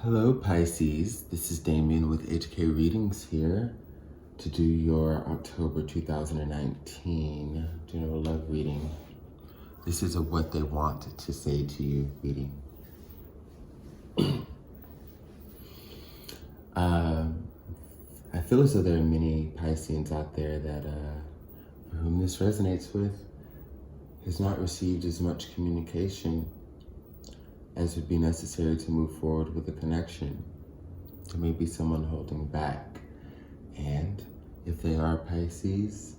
Hello Pisces, this is Damien with HK Readings here to do your October 2019 general love reading. This is a what they want to say to you reading. I feel as though there are many Pisceans out there that for whom this resonates with has not received as much communication as would be necessary to move forward with a connection. There may be someone holding back. And if they are Pisces,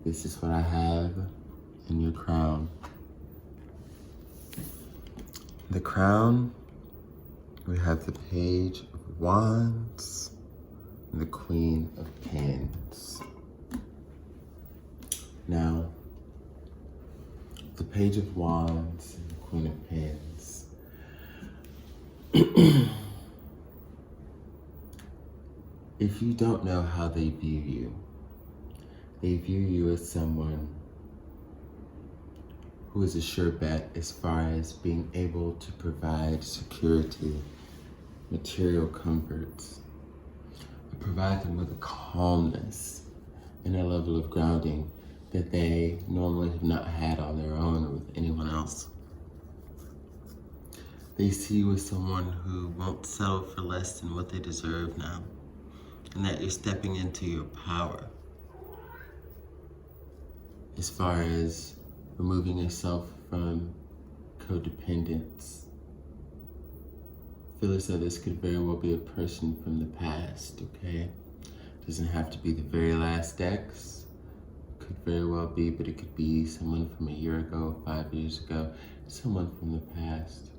this is what I have in your crown. The crown, we have the Page of Wands and the Queen of Pens. Now, the Page of Wands and the Queen of Pens. If you don't know how they view you as someone who is a sure bet as far as being able to provide security, material comforts, and provide them with a calmness and a level of grounding that they normally have not had on their own or with anyone else. They see you as someone who won't settle for less than what they deserve now, and that you're stepping into your power as far as removing yourself from codependence. I feel as though this could very well be a person from the past, okay? Doesn't have to be the very last ex. Could very well be, but it could be someone from a year ago, 5 years ago, someone from the past.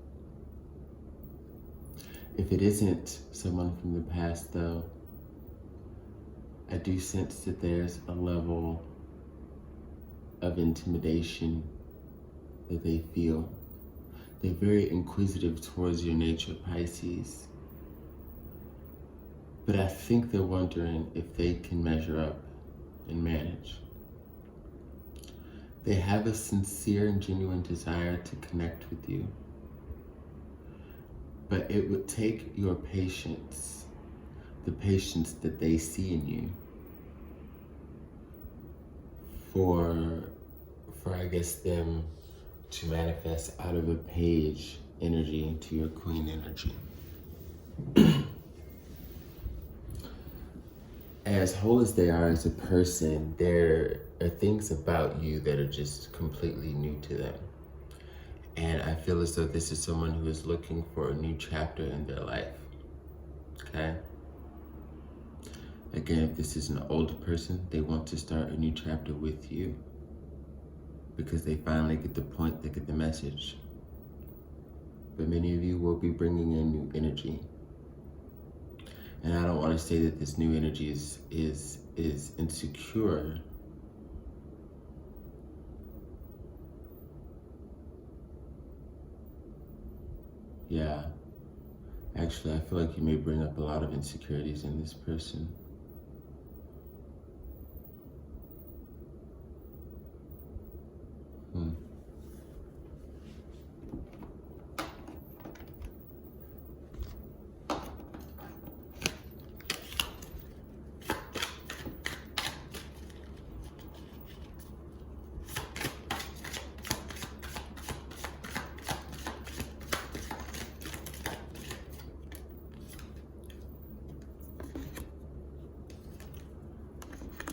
If it isn't someone from the past, though, I do sense that there's a level of intimidation that they feel. They're very inquisitive towards your nature, Pisces. But I think they're wondering if they can measure up and manage. They have a sincere and genuine desire to connect with you. But it would take your patience, the patience that they see in you, for I guess them to manifest out of a page energy into your queen energy. As whole as they are as a person, there are things about you that are just completely new to them. And I feel as though this is someone who is looking for a new chapter in their life, okay? Again, if this is an older person, they want to start a new chapter with you because they finally get the point, they get the message. But many of you will be bringing in new energy. And I don't want to say that this new energy is insecure. Yeah, actually, I feel like you may bring up a lot of insecurities in this person.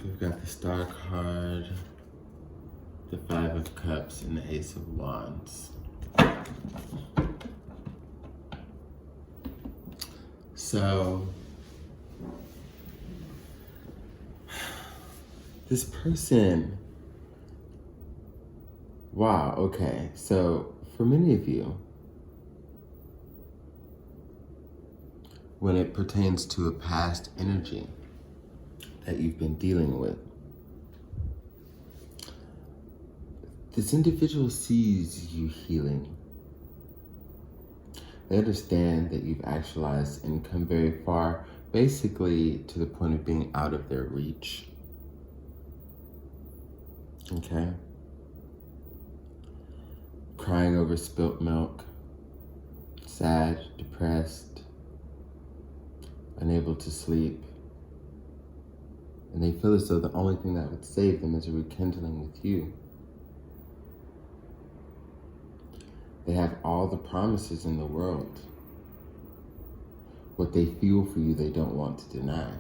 We've got the Star card, the Five of Cups, and the Ace of Wands. So, this person, wow, okay. So, for many of you, when it pertains to a past energy that you've been dealing with, this individual sees you healing. They understand that you've actualized and come very far, basically to the point of being out of their reach. Okay? Crying over spilt milk, sad, depressed, unable to sleep. And they feel as though the only thing that would save them is a rekindling with you. They have all the promises in the world. What they feel for you, they don't want to deny.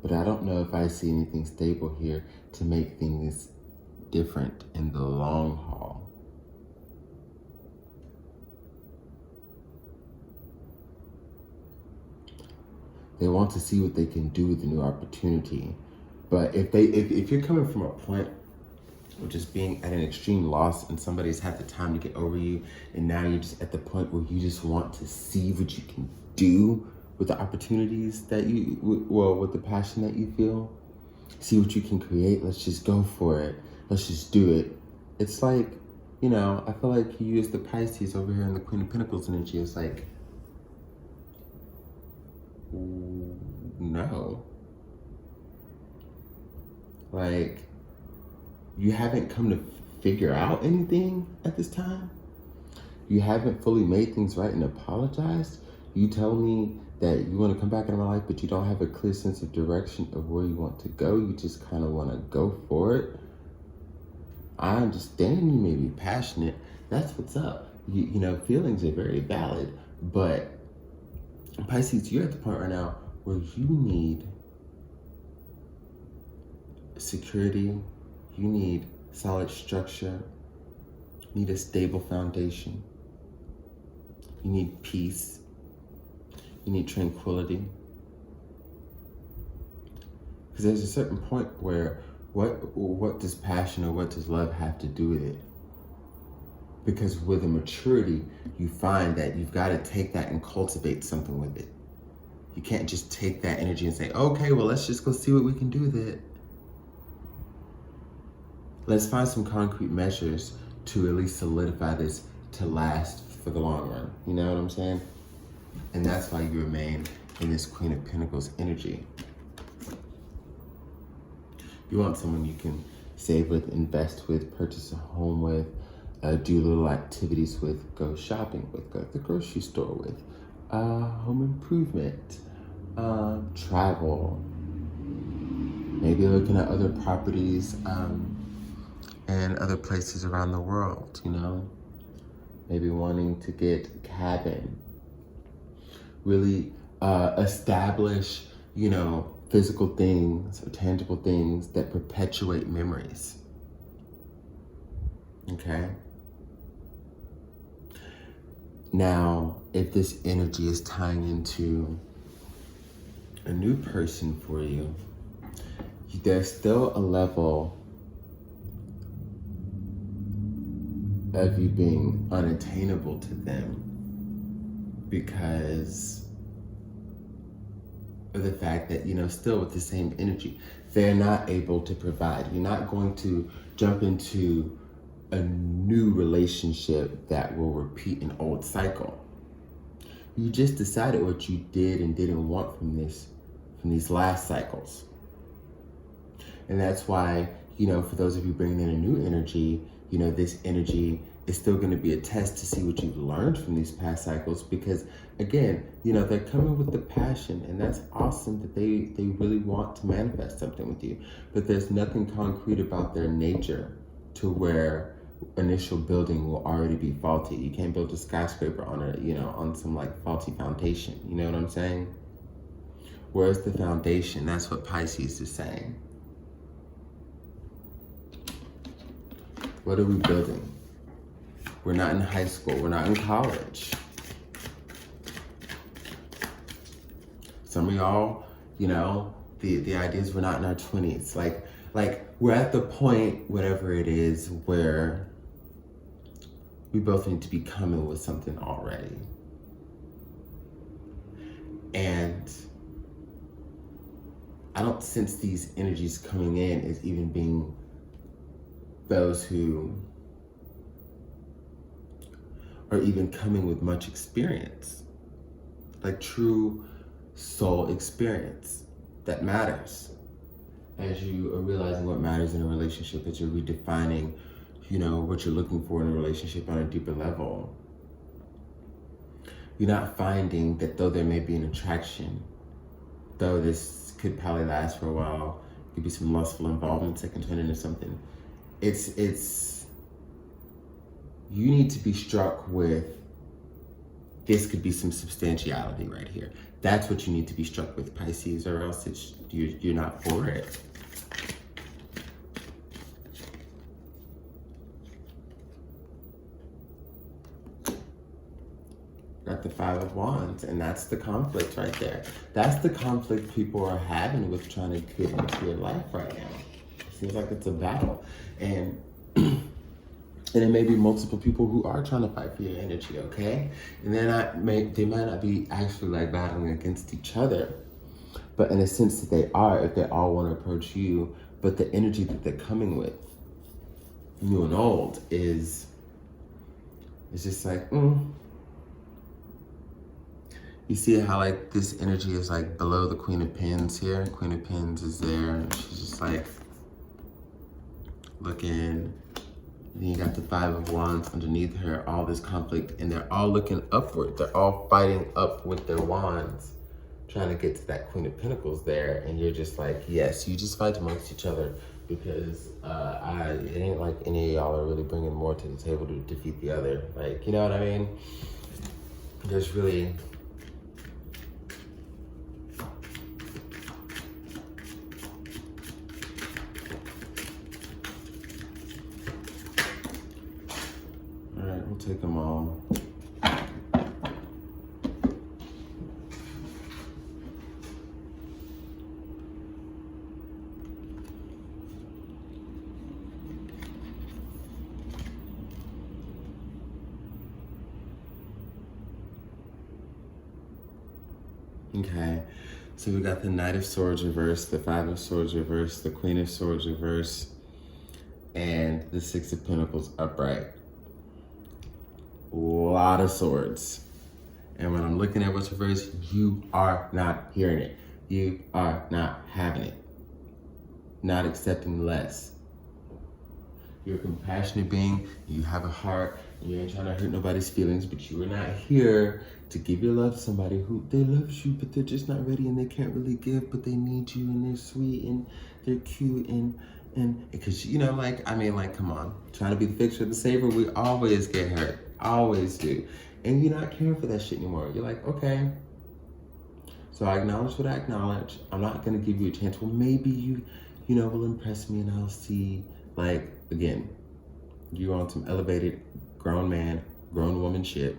But I don't know if I see anything stable here to make things different in the long haul. They want to see what they can do with the new opportunity. But if you're coming from a point of just being at an extreme loss and somebody's had the time to get over you, and now you're just at the point where you just want to see what you can do with the opportunities that with the passion that you feel, see what you can create, let's just go for it, let's just do it. It's like, I feel like you use the Pisces over here in the Queen of Pentacles energy. It's like, no. Like, you haven't come to figure out anything at this time. You haven't fully made things right and apologized. You tell me that you want to come back into my life, but you don't have a clear sense of direction of where you want to go. You just kind of want to go for it. I understand you may be passionate. That's what's up. Feelings are very valid. But Pisces, you're at the point right now where you need security. You need solid structure. You need a stable foundation. You need peace. You need tranquility. Because there's a certain point where what does passion or what does love have to do with it? Because with a maturity, you find that you've got to take that and cultivate something with it. You can't just take that energy and say, okay, well, let's just go see what we can do with it. Let's find some concrete measures to at least solidify this to last for the long run. You know what I'm saying? And that's why you remain in this Queen of Pentacles energy. You want someone you can save with, invest with, purchase a home with, do little activities with, go shopping with, go to the grocery store with, home improvement, travel, maybe looking at other properties and other places around the world, maybe wanting to get a cabin, really establish, physical things or tangible things that perpetuate memories. Okay? Now, if this energy is tying into a new person for you, there's still a level of you being unattainable to them because of the fact that, still with the same energy, they're not able to provide. You're not going to jump into a new relationship that will repeat an old cycle. You just decided what you did and didn't want from these last cycles. And that's why, for those of you bringing in a new energy, this energy is still going to be a test to see what you've learned from these past cycles. Because again, they're coming with the passion, and that's awesome that they really want to manifest something with you. But there's nothing concrete about their nature to where initial building will already be faulty. You can't build a skyscraper on on some faulty foundation. You know what I'm saying? Where's the foundation? That's what Pisces is saying. What are we building? We're not in high school. We're not in college. Some of y'all, the idea is we're not in our 20s. Like we're at the point, whatever it is, where we both need to be coming with something already. And I don't sense these energies coming in as even being those who are even coming with much experience, like true soul experience that matters. As you are realizing what matters in a relationship, as you're redefining, what you're looking for in a relationship on a deeper level. you're not finding that though there may be an attraction, though this could probably last for a while, could be some lustful involvement that can turn into something. It's you need to be struck with, this could be some substantiality right here. That's what you need to be struck with, Pisces, or else you're not for it. Got the Five of Wands, and that's the conflict right there. That's the conflict people are having with trying to get into your life right now. It seems like it's a battle. And it may be multiple people who are trying to fight for your energy, okay? And they might not be actually like battling against each other, but in a sense that they are, if they all want to approach you, but the energy that they're coming with, new and old, is just like, You see how like this energy is like below the Queen of Pens here? Queen of Pens is there, and she's just like looking. Then you got the Five of Wands underneath her, all this conflict, and they're all looking upward. They're all fighting up with their wands, trying to get to that Queen of Pentacles there. And you're just like, yes, you just fight amongst each other, because it ain't like any of y'all are really bringing more to the table to defeat the other. Like, you know what I mean? There's really... All right, we'll take them all. Okay, so we got the Knight of Swords reversed, the Five of Swords reversed, the Queen of Swords reversed, and the Six of Pentacles upright. A lot of swords. And when I'm looking at what's reversed, you are not hearing it. You are not having it. Not accepting less. You're a compassionate being, you have a heart, you ain't trying to hurt nobody's feelings, but you are not here to give your love to somebody who, they love you, but they're just not ready, and they can't really give, but they need you, and they're sweet, and they're cute, and because, you know, like, I mean, like, come on. Trying to be the fixer, the saver, we always get hurt. Always do. And you're not caring for that shit anymore. You're like, okay. So I acknowledge what I acknowledge. I'm not going to give you a chance. Well, maybe you know, will impress me, and I'll see. Like, again, you're on some elevated grown man, grown woman shit.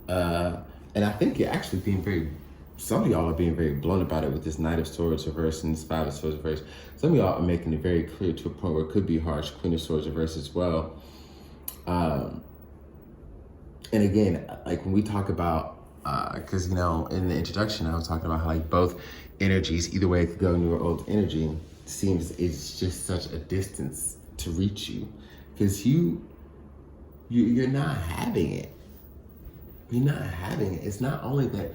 And I think you're actually being some of y'all are being very blunt about it with this Knight of Swords reverse and this Five of Swords reverse. Some of y'all are making it very clear to a point where it could be harsh. Queen of Swords reverse as well. And again, like when we talk about, because, you know, in the introduction, I was talking about how like both energies, either way it could go, new or old energy, seems it's just such a distance to reach you, because you're not having it. You're not having it. It's not only that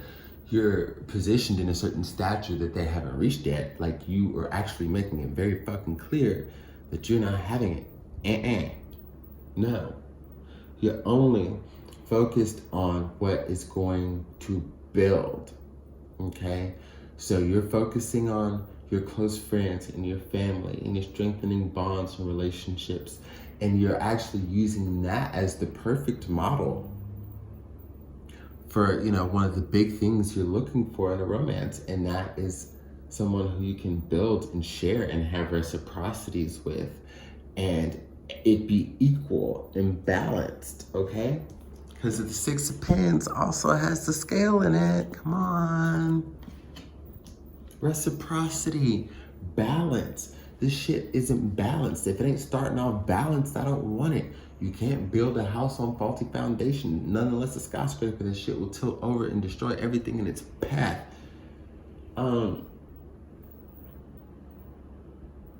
you're positioned in a certain stature that they haven't reached yet, like you are actually making it very fucking clear that you're not having it. No. You're only focused on what is going to build, okay? So you're focusing on your close friends and your family, and you're strengthening bonds and relationships, and you're actually using that as the perfect model for, you know, one of the big things you're looking for in a romance, and that is someone who you can build and share and have reciprocities with, and it be equal and balanced, okay? Because the Six of Pens also has the scale in it. Come on. Reciprocity, balance. This shit isn't balanced. If it ain't starting off balanced, I don't want it. You can't build a house on faulty foundation. Nonetheless, a skyscraper, this shit will tilt over and destroy everything in its path. You're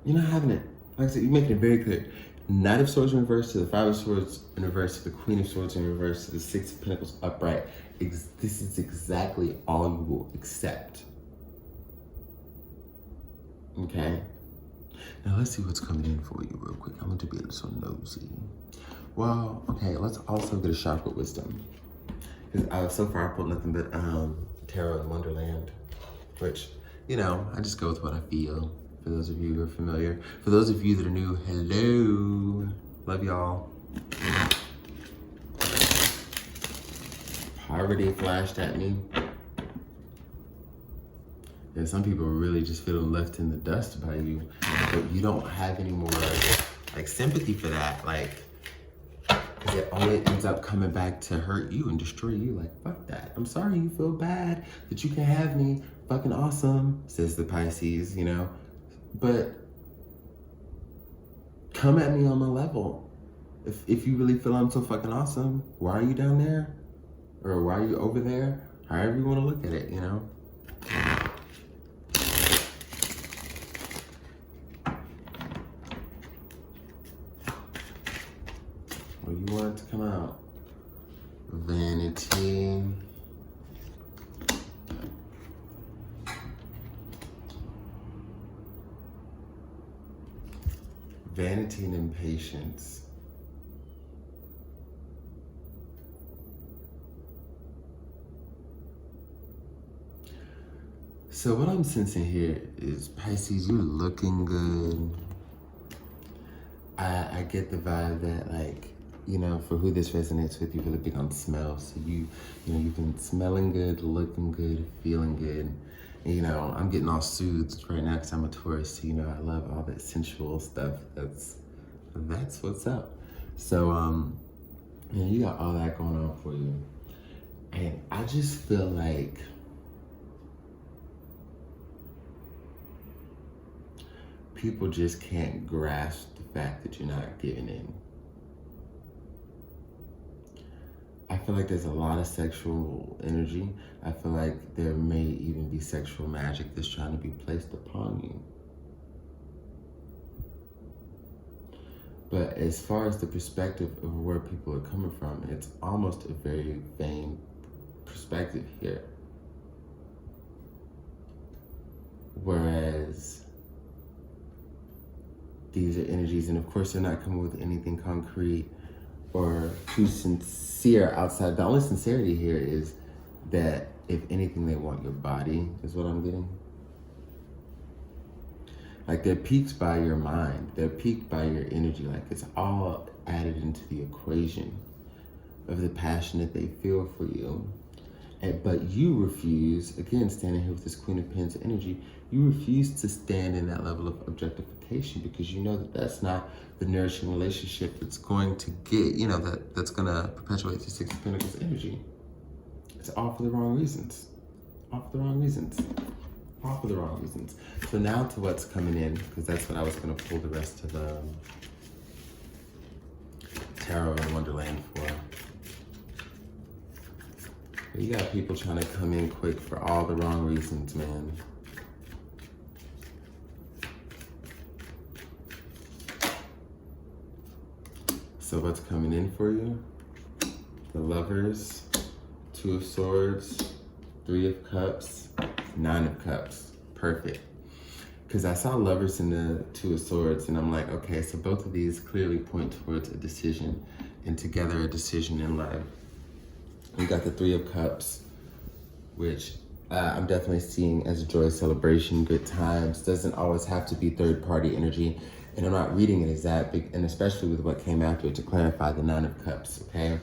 not having it. Like I said, you're making it very clear. Knight of Swords in reverse to the Five of Swords in reverse to the Queen of Swords in reverse to the Six of Pentacles upright. This is exactly all you will accept. Okay? Now let's see what's coming in for you real quick. I'm going to be a little nosy. Well, okay, let's also get a sharp with wisdom. Because so far I pulled nothing but Tarot and Wonderland, which, you know, I just go with what I feel. For those of you who are familiar. For those of you that are new, hello. Love y'all. Poverty flashed at me. And some people really just feel left in the dust by you. But you don't have any more like sympathy for that. Like, because it only ends up coming back to hurt you and destroy you. Like, fuck that. I'm sorry you feel bad that you can have me. Fucking awesome, says the Pisces, you know. But come at me on my level. If you really feel I'm so fucking awesome, why are you down there? Or why are you over there? However you want to look at it, you know? Well, you want it to come out. Vanity. Vanity and impatience. So what I'm sensing here is, Pisces, you're looking good. I get the vibe that, like, you know, for who this resonates with, you're really big on smell. So you know, you've been smelling good, looking good, feeling good. And, you know, I'm getting all soothed right now because I'm a Taurus. So, you know, I love all that sensual stuff. That's what's up. So, you know, you got all that going on for you. And I just feel like people just can't grasp the fact that you're not giving in. I feel like there's a lot of sexual energy. I feel like there may even be sexual magic that's trying to be placed upon you. But as far as the perspective of where people are coming from, it's almost a very vain perspective here. Whereas these are energies, and of course they're not coming with anything concrete or too sincere outside. The only sincerity here is that, if anything, they want your body, is what I'm getting. Like, they're piqued by your mind. They're piqued by your energy. Like, it's all added into the equation of the passion that they feel for you. But you refuse, again, standing here with this Queen of Pens energy, you refuse to stand in that level of objectification because you know that that's not the nourishing relationship that's going to get, you know, that's going to perpetuate the Six of Pentacles energy. It's all for the wrong reasons. All for the wrong reasons. All for the wrong reasons. So now to what's coming in, because that's what I was going to pull the rest of the Tarot and Wonderland for. You got people trying to come in quick for all the wrong reasons, man. So what's coming in for you? The Lovers, Two of Swords, Three of Cups, Nine of Cups. Perfect. Because I saw Lovers in the Two of Swords, and I'm like, okay, so both of these clearly point towards a decision, and together a decision in life. We got the Three of Cups, which I'm definitely seeing as a joy, celebration, good times. Doesn't always have to be third-party energy. And I'm not reading it as that, and especially with what came after it to clarify the Nine of Cups, okay?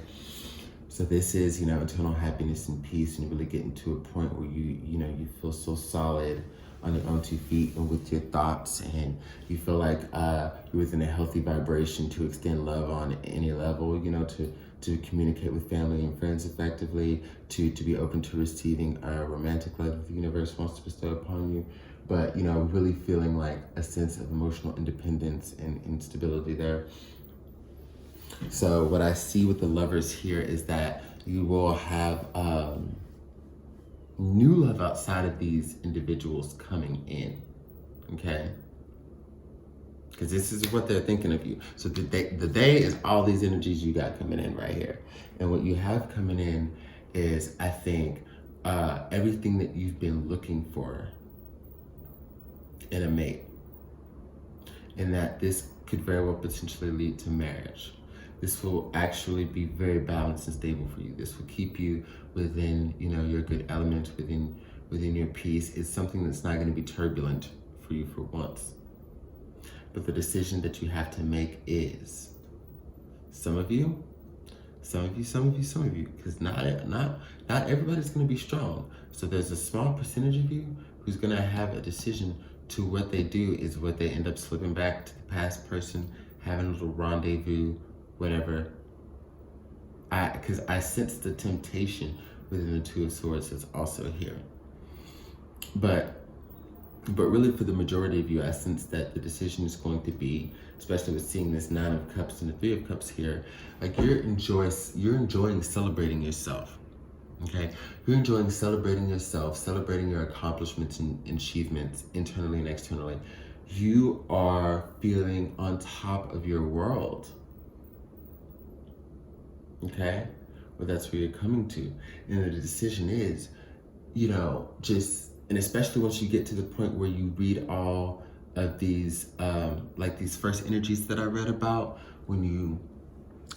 So this is, you know, internal happiness and peace, and you're really getting to a point where you know, you feel so solid on your own 2 feet and with your thoughts, and you feel like you're within a healthy vibration to extend love on any level, you know, to communicate with family and friends effectively, to be open to receiving romantic love that the universe wants to bestow upon you. But, you know, really feeling like a sense of emotional independence and instability there. So what I see with the Lovers here is that you will have new love outside of these individuals coming in, okay? Because this is what they're thinking of you. So the day is all these energies you got coming in right here. And what you have coming in is, I think, everything that you've been looking for in a mate. And that this could very well potentially lead to marriage. This will actually be very balanced and stable for you. This will keep you within, your good element, within your peace. It's something that's not going to be turbulent for you for once. But the decision that you have to make is, some of you, because not everybody's going to be strong. So there's a small percentage of you who's going to have a decision to what they do is what they end up slipping back to the past person, having a little rendezvous, whatever. Because I sense the temptation within the Two of Swords that's also here. But really for the majority of you, I sense that the decision is going to be, especially with seeing this Nine of Cups and the Three of Cups here, like you're enjoying celebrating yourself. Okay, you're enjoying celebrating yourself, celebrating your accomplishments and achievements internally and externally. You are feeling on top of your world. Okay, well, that's where you're coming to. And the decision is, and especially once you get to the point where you read all of these, like these first energies that I read about, when you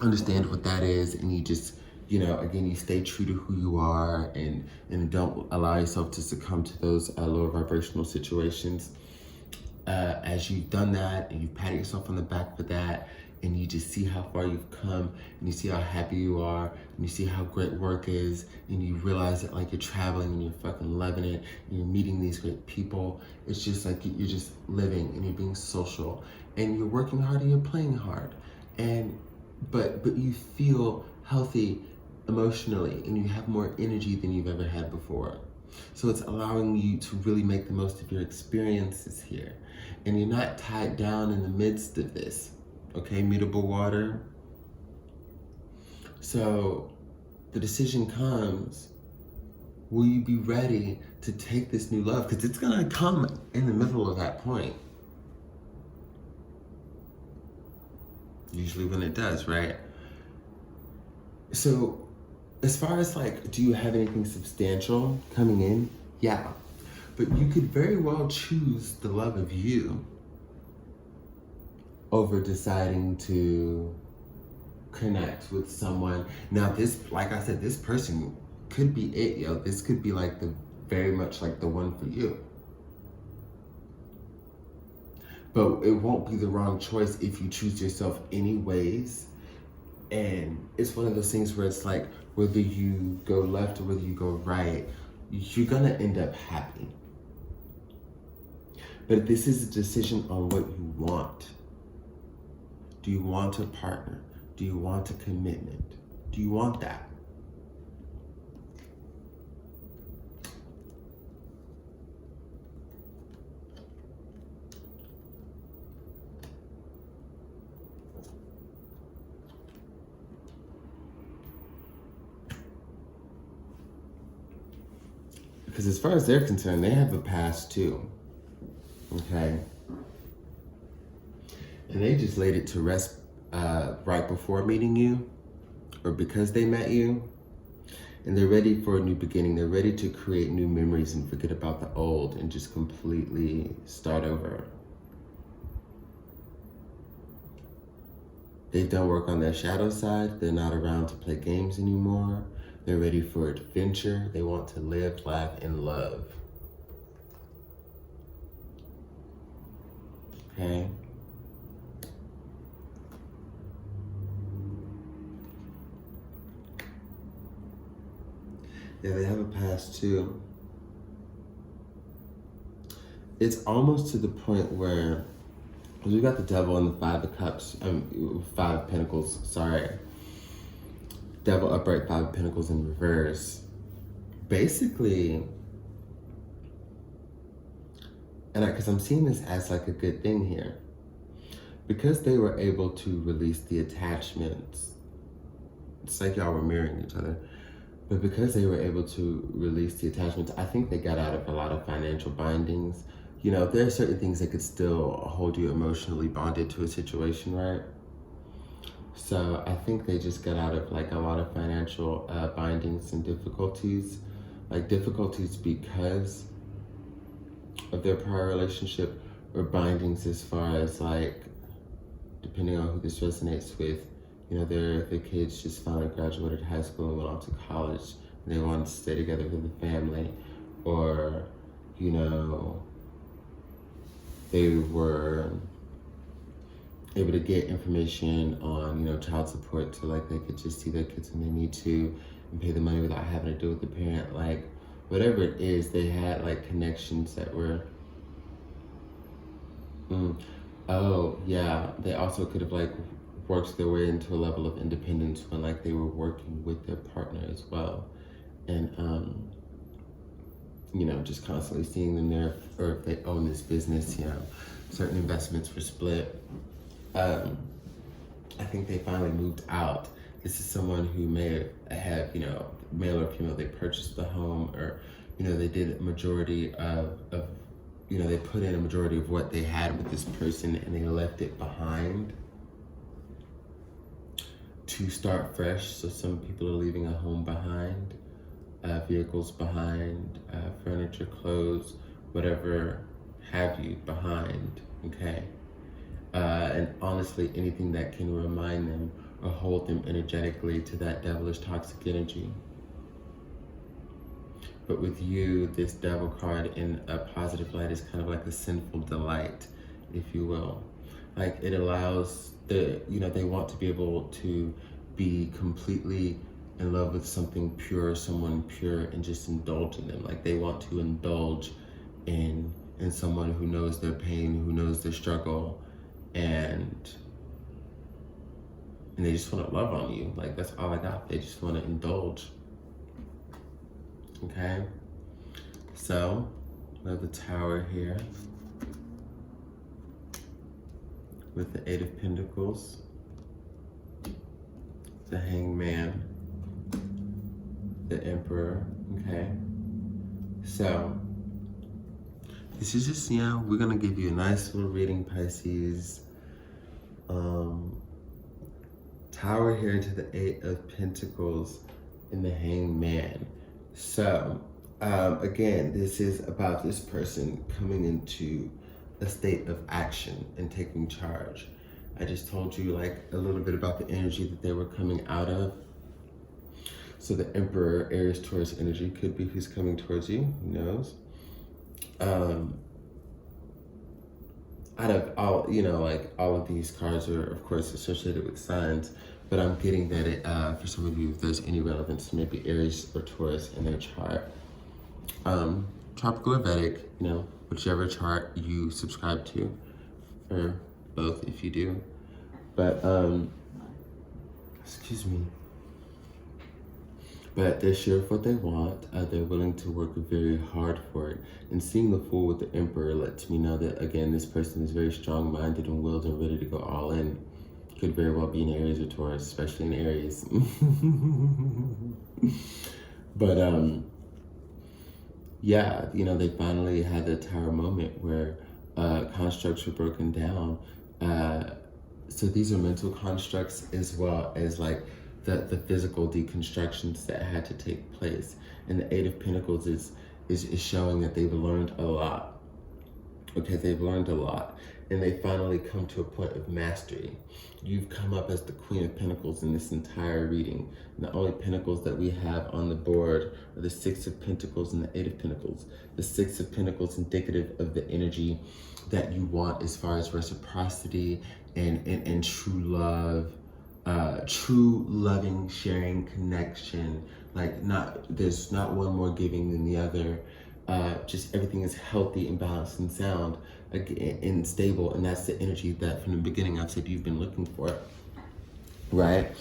understand what that is and you just, again, you stay true to who you are and don't allow yourself to succumb to those lower vibrational situations. As you've done that and you've patted yourself on the back for that, and you just see how far you've come, and you see how happy you are, and you see how great work is, and you realize that like you're traveling and you're fucking loving it, and you're meeting these great people. It's just like you're just living and you're being social, and you're working hard and you're playing hard, but you feel healthy emotionally, and you have more energy than you've ever had before. So it's allowing you to really make the most of your experiences here, and you're not tied down in the midst of this. Okay, mutable water. So the decision comes, will you be ready to take this new love? Because it's gonna come in the middle of that point. Usually when it does, right? So as far as like, do you have anything substantial coming in? Yeah, but you could very well choose the love of you over deciding to connect with someone. Now this, like I said, this person could be it, this could be like very much like the one for you. But it won't be the wrong choice if you choose yourself anyways. And it's one of those things where it's like, whether you go left or whether you go right, you're gonna end up happy. But this is a decision on what you want. Do you want a partner? Do you want a commitment? Do you want that? Because as far as they're concerned, they have a past too. Okay? And they just laid it to rest right before meeting you, or because they met you, and they're ready for a new beginning. They're ready to create new memories and forget about the old and just completely start over. They've done work on their shadow side. They're not around to play games anymore. They're ready for adventure. They want to live, laugh, and love. Okay? Yeah, they have a past too. It's almost to the point where, because we got the Devil and the Five of Cups, Five of Pentacles, sorry. Devil upright, Five of Pentacles in reverse. Basically, and because I'm seeing this as like a good thing here, because they were able to release the attachments, it's like y'all were mirroring each other, but because they were able to release the attachments, I think they got out of a lot of financial bindings. There are certain things that could still hold you emotionally bonded to a situation, right? So I think they just got out of like a lot of financial bindings and difficulties, like difficulties because of their prior relationship, or bindings as far as like, depending on who this resonates with, You know, their kids just finally graduated high school and went off to college. And they wanted to stay together with the family. Or, you know, they were able to get information on, you know, child support, so like they could just see their kids when they need to and pay the money without having to deal with the parent. Like, whatever it is, they had like connections that were, oh yeah, they also could have like worked their way into a level of independence when like they were working with their partner as well. And you know, just constantly seeing them there, or if they own this business, you know, certain investments were split. I think they finally moved out. This is someone who may have, you know, male or female, they purchased the home, or, you know, they did a majority of you know, they put in a majority of what they had with this person and they left it behind to start fresh. So some people are leaving a home behind, vehicles behind, furniture, clothes, whatever have you behind, okay? And honestly, anything that can remind them or hold them energetically to that devilish toxic energy. But with you, this devil card in a positive light is kind of like a sinful delight, if you will. Like, it allows you know, they want to be able to be completely in love with something pure, someone pure, and just indulge in them. Like, they want to indulge in someone who knows their pain, who knows their struggle, and they just want to love on you. Like, that's all I got. They just want to indulge. Okay? So, we have the Tower here with the Eight of Pentacles, the Hangman, the Emperor, okay? So, this is just, you know, we're gonna give you a nice little reading, Pisces. Tower here to the Eight of Pentacles and the Hangman. So, again, this is about this person coming into a state of action and taking charge. I just told you like a little bit about the energy that they were coming out of. So the Emperor, Aries, Taurus energy could be who's coming towards you, who knows? Out of all, you know, like all of these cards are of course associated with signs, but I'm getting that it, for some of you, if there's any relevance to maybe Aries or Taurus in their chart. Tropical or Vedic, you know, whichever chart you subscribe to, or both if you do. But, excuse me. But they're sure of what they want. They're willing to work very hard for it. And seeing the Fool with the Emperor lets me know that, again, this person is very strong-minded and willed and ready to go all in. Could very well be in Aries or Taurus, especially in Aries. But, yeah, you know, they finally had the Tower moment where constructs were broken down. So these are mental constructs as well as like the physical deconstructions that had to take place. And the Eight of Pentacles is showing that they've learned a lot. Okay, they've learned a lot. And they finally come to a point of mastery. You've come up as the Queen of Pentacles in this entire reading. And the only Pentacles that we have on the board are the Six of Pentacles and the Eight of Pentacles. The Six of Pentacles indicative of the energy that you want as far as reciprocity and true love, true loving, sharing, connection. Like, there's not one more giving than the other. Just everything is healthy and balanced and sound and stable, and that's the energy that from the beginning I've said you've been looking for, right?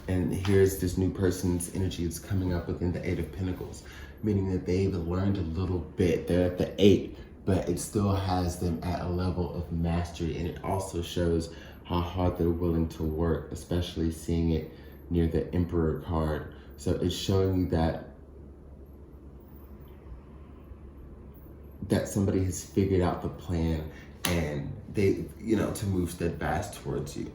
And here's this new person's energy that's coming up within the Eight of Pentacles, meaning that they've learned a little bit. They're at the 8, but it still has them at a level of mastery, and it also shows how hard they're willing to work, especially seeing it near the Emperor card. So it's showing you that somebody has figured out the plan and they, you know, to move steadfast towards you,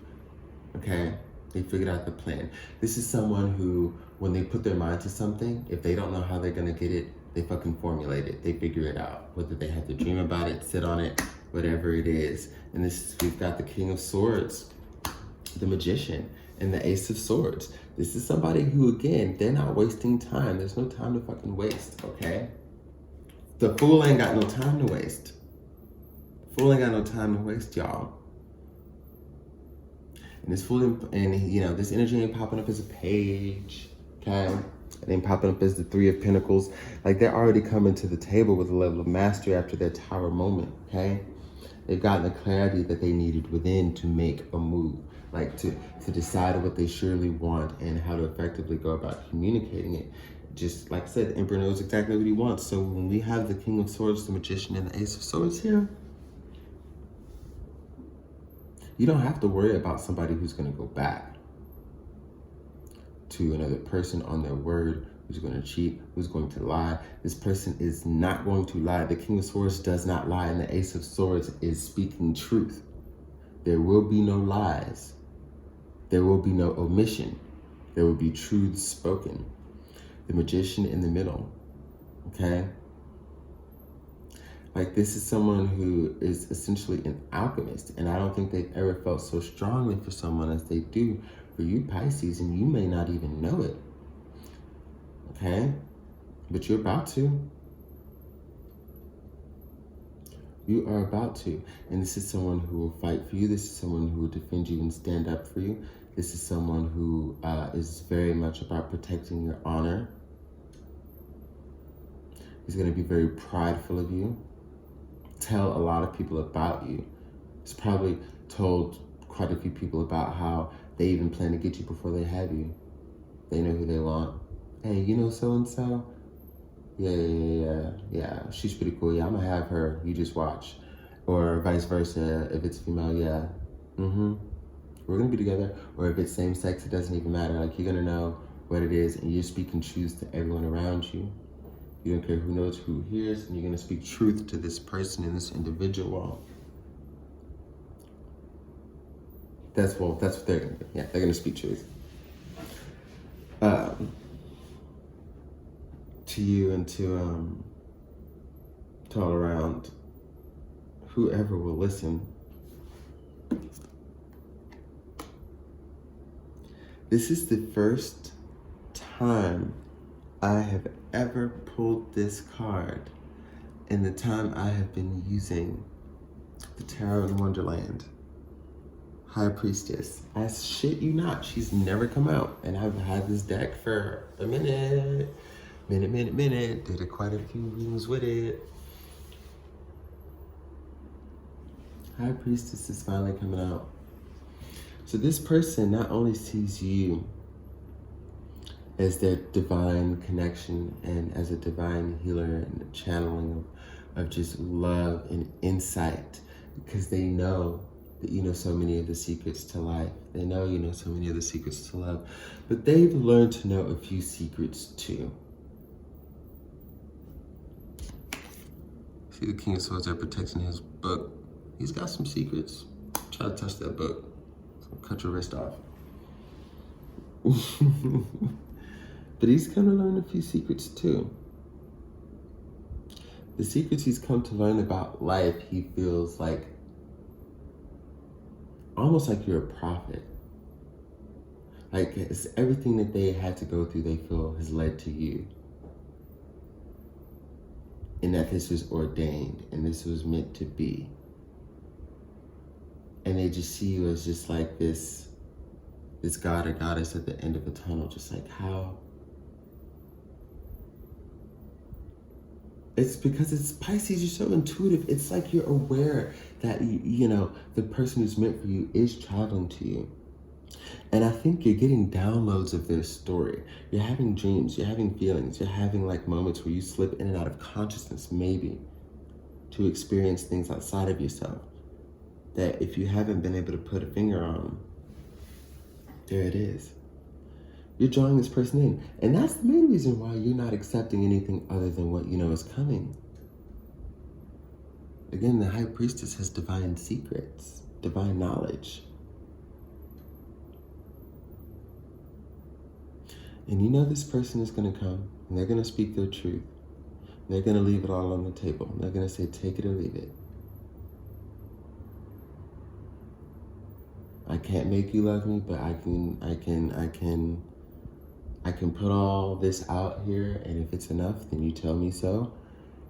okay? They figured out the plan. This is someone who, when they put their mind to something, if they don't know how they're gonna get it, they fucking formulate it. They figure it out. Whether they have to dream about it, sit on it, whatever it is. And we've got the King of Swords, the Magician. and the Ace of Swords. This is somebody who, again, they're not wasting time. There's no time to fucking waste, okay? The Fool ain't got no time to waste. The Fool ain't got no time to waste, y'all. And this Fool, and you know, this energy ain't popping up as a page, okay? It ain't popping up as the Three of Pentacles. Like, they're already coming to the table with a level of mastery after their Tower moment, okay? They've gotten the clarity that they needed within to make a move, like to decide what they surely want and how to effectively go about communicating it. Just like I said, the Emperor knows exactly what he wants. So when we have the King of Swords, the Magician, and the Ace of Swords here, you don't have to worry about somebody who's going to go back to another person on their word, who's going to cheat, who's going to lie. This person is not going to lie. The King of Swords does not lie, and the Ace of Swords is speaking truth. There will be no lies. There will be no omission. There will be truths spoken. The Magician in the middle, okay? Like, this is someone who is essentially an alchemist, and I don't think they've ever felt so strongly for someone as they do for you, Pisces, and you may not even know it, okay? But you're about to. You are about to. And this is someone who will fight for you. This is someone who will defend you and stand up for you. This is someone who is very much about protecting your honor. He's going to be very prideful of you. Tell a lot of people about you. He's probably told quite a few people about how they even plan to get you before they have you. They know who they want. Hey, you know so-and-so? Yeah, she's pretty cool. Yeah, I'm gonna have her. You just watch. Or vice versa, if it's female, yeah. We're gonna be together. Or if it's same sex, it doesn't even matter. Like, you're gonna know what it is, and you're speaking truth to everyone around you. You don't care who knows, who hears, and you're gonna speak truth to this person and this individual. That's what they're gonna do. Yeah, they're gonna speak truth. To you and to all around, whoever will listen. This is the first time I have ever pulled this card in the time I have been using the Tarot in Wonderland. High Priestess. I shit you not, she's never come out. And I've had this deck for a minute. Did quite a few readings with it. High Priestess is finally coming out. So this person not only sees you as their divine connection and as a divine healer and a channeling of just love and insight, because they know that you know so many of the secrets to life. They know you know so many of the secrets to love, but they've learned to know a few secrets too. See the King of Swords there protecting his book. He's got some secrets. Try to touch that book. So cut your wrist off. But he's come to learn a few secrets too. The secrets he's come to learn about life, he feels like, almost like you're a prophet. Like, it's everything that they had to go through, they feel has led to you. And that this was ordained and this was meant to be. And they just see you as just like this god or goddess at the end of a tunnel, just like how. It's because it's Pisces, you're so intuitive. It's like you're aware that, you know, the person who's meant for you is traveling to you. And I think you're getting downloads of their story. You're having dreams, you're having feelings, you're having like moments where you slip in and out of consciousness, maybe, to experience things outside of yourself that if you haven't been able to put a finger on, there it is. You're drawing this person in. And that's the main reason why you're not accepting anything other than what you know is coming. Again, the High Priestess has divine secrets, divine knowledge. And you know this person is going to come, and they're going to speak their truth. They're going to leave it all on the table. They're going to say, take it or leave it. I can't make you love me, but I can put all this out here, and if it's enough, then you tell me so.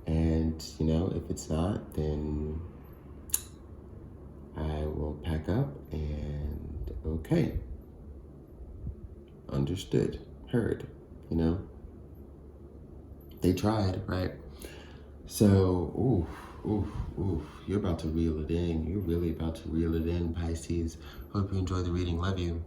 And, you know, if it's not, then I will pack up and okay. Understood. Heard. You know? They tried, right? So, you're about to reel it in. You're really about to reel it in, Pisces. Hope you enjoy the reading. Love you.